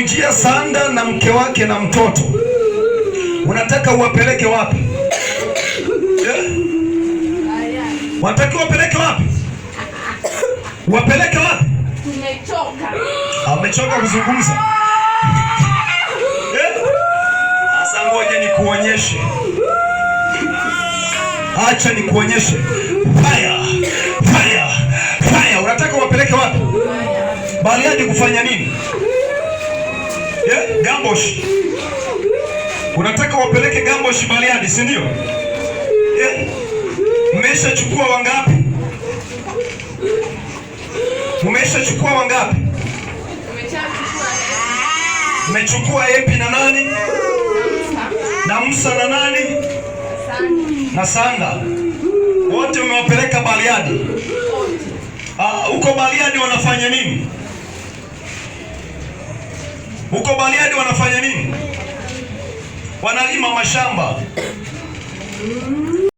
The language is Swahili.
Wamemjia Sanda na mke wake na mtoto. Unataka uwapeleke wapi? Wanataka uwapeleke wapi? Wapeleke wapi? Tumechoka. Amechoka kuzungumza. Sasa ngoja nikuonyeshe. Acha nikuonyeshe. Fire. Fire. Fire. Unataka wapeleke wapi? Bariadi kufanya nini? Gambosh. Unataka wapeleke Gambosh Bariadi, si ndio? Mmeshachukua wangapi? Mmeshachukua wangapi? Mmechukua Epi na nani? Na Musa na nani? Na Sanda. Wote umewapeleka Bariadi. Huko Bariadi wanafanya nini? Huko Bariadi wanafanya nini? Wanalima mashamba.